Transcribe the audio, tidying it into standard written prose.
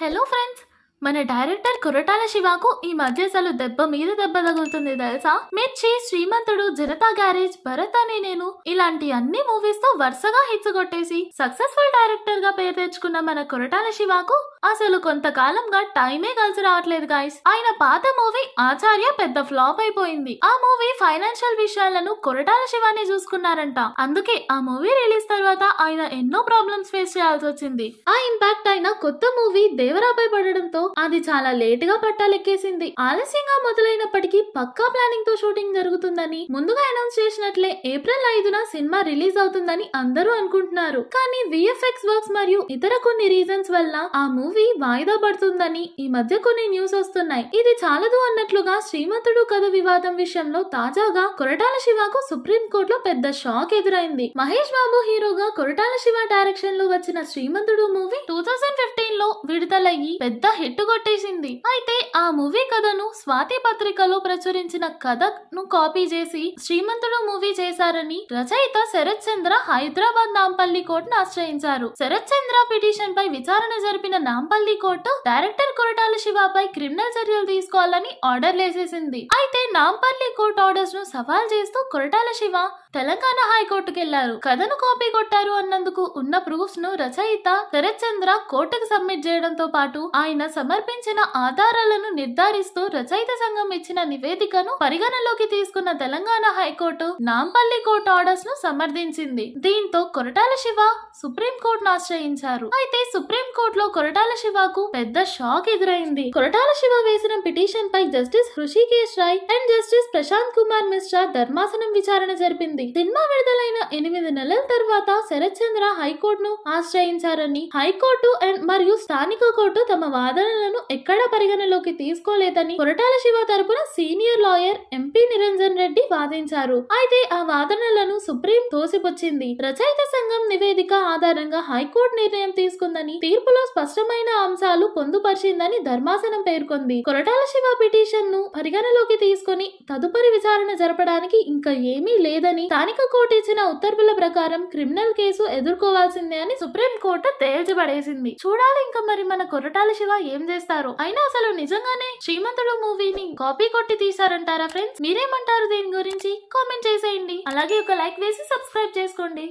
Hello friends, మన director Koratala శివకు ఈ మధ్య అసలు దెబ్బ మీద దెబ్బ తగులుతుంది తెలుసా. మిర్చి, శ్రీమంతుడు, జనతా గ్యారేజ్, భరత్ అని నేను ఇలాంటి అన్ని మూవీస్ తో వరుసగా హిట్స్ కొట్టేసి సక్సెస్ఫుల్ డైరెక్టర్ గా పేరు తెచ్చుకున్న మన కొరటాల శివకు అసలు కొంతకాలంగా టైమే కలిసి రావట్లేదు గైస్. ఆయన పాత మూవీ ఆచార్య పెద్ద ఫ్లాప్ అయిపోయింది. ఆ మూవీ ఫైనాన్షియల్ విషయాలను కొరటాల శివాని చూసుకున్నారంట. అందుకే ఆ మూవీ రిలీజ్ తర్వాత ఆయన ఎన్నో ప్రాబ్లమ్స్ ఫేస్ చేయాల్సి వచ్చింది. ఆ ఇంపాక్ట్ అయిన కొత్త మూవీ దేవరాపై పడడంతో అది చాలా లేట్ గా పట్టాలెక్కేసింది. ఆలస్యంగా మొదలైనప్పటికీ పక్కా ప్లానింగ్ తో షూటింగ్ జరుగుతుందని ముందుగా అనౌన్స్ చేసినట్లే ఏప్రిల్ 5న సినిమా రిలీజ్ అవుతుందని అందరూ అనుకుంటున్నారు. కానీ విఎఫ్ఎక్స్ వర్క్స్ మరియు ఇతర కొన్ని రీజన్స్ వల్ల ఆ మూవీ వాయిదా పడుతుందని ఈ మధ్య కొన్ని న్యూస్ వస్తున్నాయి. ఇది చాలదు అన్నట్లుగా శ్రీమంతుడు కథ వివాదం విషయంలో తాజాగా కొరటాల శివకు సుప్రీం కోర్టులో పెద్ద షాక్ ఎదురైంది. మహేష్ బాబు హీరోగా కొరటాల శివ డైరెక్షన్ లో వచ్చిన శ్రీమంతుడు మూవీ 2015లో విడుదలయ్యి పెద్ద హిట్ కొట్టేసింది. అయితే ఆ మూవీ కథను స్వాతి పత్రికలో ప్రచురించిన కథను కాపీ చేసి శ్రీమంతుడు మూవీ చేశారని రచయిత శరత్ చంద్ర హైదరాబాద్ నాంపల్లి కోర్టును ఆశ్రయించారు. శరత్ చంద్ర పిటిషన్ పై విచారణ జరిపిన నాంపల్లి కోర్టు డైరెక్టర్ కొరటాల శివపై క్రిమినల్ చర్యలు తీసుకోవాలని ఆర్డర్ వేసేసింది. అయితే నాంపల్లి కోర్టు ఆర్డర్స్ ను సవాల్ చేస్తూ కొరటాల శివ తెలంగాణ హైకోర్టుకు వెళ్లారు. కథను కాపీ కొట్టారు అన్నందుకు ఉన్న ప్రూఫ్స్ ను రచయిత శరత్ చంద్ర కోర్టుకు సబ్మిట్ చేయడంతో పాటు ఆయన సమర్పించిన ఆధారాలను నిర్ధారిస్తూ రచయిత సంఘం ఇచ్చిన నివేదికను పరిగణలోకి తీసుకున్న Telangana high court Nampally court orders ను సమర్థించింది. దీంతో కొరటాల శివ సుప్రీం కోర్టును ఆశ్రయించారు. అయితే సుప్రీం కోర్టులో కొరటాల శివకు పెద్ద షాక్ ఎదురైంది. కొరటాల శివ వేసిన పిటిషన్ పై justice Hrishikesh Rai and justice Prashant Kumar Mishra ధర్మాసనం విచారణ జరిపింది. సినిమా విడుదలైన 8 నెలల తర్వాత శరత్ చంద్ర హైకోర్టును ఆశ్రయించారని, హైకోర్టు మరియు స్థానిక కోర్టు తమ వాదనలను ఎక్కడా పరిగణలోకి తీసుకోలేదని కొరటాల శివ తరపున senior lawyer MP Niranjan Reddy వాదించారు. అయితే ఆ వాదనలను సుప్రీం తోసిపుచ్చింది. రచయిత సంఘం నివేదిక ఆధారంగా హైకోర్టు నిర్ణయం తీసుకుందని, తీర్పులో స్పష్టమైన అంశాలు పొందుపరిచిందని ధర్మాసనం పేర్కొంది. కొరటాల శివ పిటిషన్ ను పరిగణలోకి తీసుకుని తదుపరి విచారణ జరపడానికి ఇంకా ఏమీ లేదని, స్థానిక కోర్టు ఇచ్చిన ఉత్తర్వుల ప్రకారం క్రిమినల్ కేసు ఎదుర్కోవాల్సిందే అని సుప్రీం కోర్టు తేల్చిపడేసింది. చూడాలి ఇంకా మరి మన కొరటాల శివ ఏం చేస్తారు. అయినా అసలు నిజంగానే శ్రీమంతుడు మూవీని కాపీ కొట్టి తీశారంటారా ఫ్రెండ్స్? మీరేమంటారు దీని గురించి కామెంట్ చేసేయండి. అలాగే ఒక లైక్ వేసి సబ్స్క్రైబ్ చేసుకోండి.